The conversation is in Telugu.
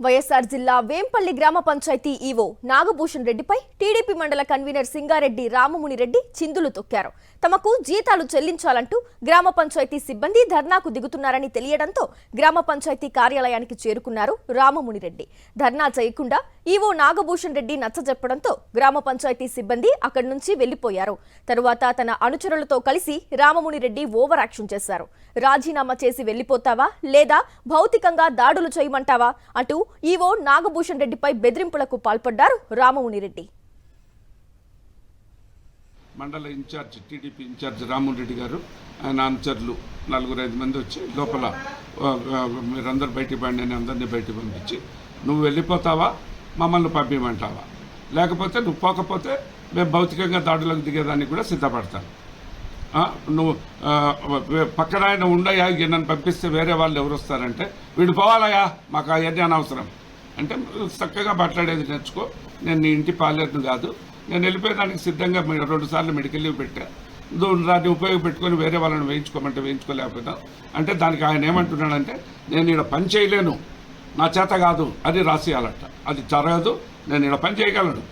వైఎస్ఆర్ జిల్లా వేంపల్లి గ్రామ పంచాయతీ ఈవో నాగభూషణ్ రెడ్డిపై టీడీపీ మండల కన్వీనర్ సింగారెడ్డి రామముని రెడ్డి చిందులు తొక్కారు. తమకు జీతాలు చెల్లించాలంటూ గ్రామ పంచాయతీ సిబ్బంది ధర్నాకు దిగుతున్నారని తెలియడంతో గ్రామ పంచాయతీ కార్యాలయానికి చేరుకున్నారు రామముని రెడ్డి. ధర్నా చేయకుండా ఈవో నాగభూషణ్ రెడ్డి నచ్చజెప్పడంతో గ్రామ పంచాయతీ సిబ్బంది అక్కడి నుంచి వెళ్లిపోయారు. తరువాత తన అనుచరులతో కలిసి రామముని రెడ్డి ఓవర్ యాక్షన్ చేశారు. రాజీనామా చేసి వెళ్లిపోతావా లేదా భౌతికంగా దాడులు చేయమంటావా అంటూ ఈవో నాగభూషణ్ రెడ్డిపై బెదిరింపులకు పాల్పడ్డారు రామముని రెడ్డి. మండల incharge TDP incharge Ramamuni Reddy గారు ఆయన అనుచరులు 4-5 మంది వచ్చి లోపల మీరందరూ బయటికి పండి అని అందరినీ బయటికి పంపించి నువ్వు వెళ్ళిపోతావా మమ్మల్ని పంపించమంటావా లేకపోతే నువ్వు పోకపోతే మేము భౌతికంగా దాడులకు దిగేదానికి కూడా సిద్ధపడతాను. నువ్వు పక్కన ఆయన ఉండయా నన్ను పంపిస్తే వేరే వాళ్ళు ఎవరు వస్తారంటే వీడు పోవాలయా మాకు అవన్నీ అనవసరం అంటే చక్కగా మాట్లాడేది నేర్చుకో. నేను నీ ఇంటి పాలేరును కాదు, నేను వెళ్ళిపోయేదానికి సిద్ధంగా 2 సార్లు మెడికల్ లీవ్ పెట్టా. దాన్ని ఉపయోగపెట్టుకొని వేరే వాళ్ళని వేయించుకోమంటే వేయించుకోలేకపోయినా అంటే దానికి ఆయన ఏమంటున్నాడంటే నేను ఇక్కడ పని చేయలేను, నా చేత కాదు అది రాసియాలట, అది జరగదు, నేను ఇక్కడ పని చేయగలను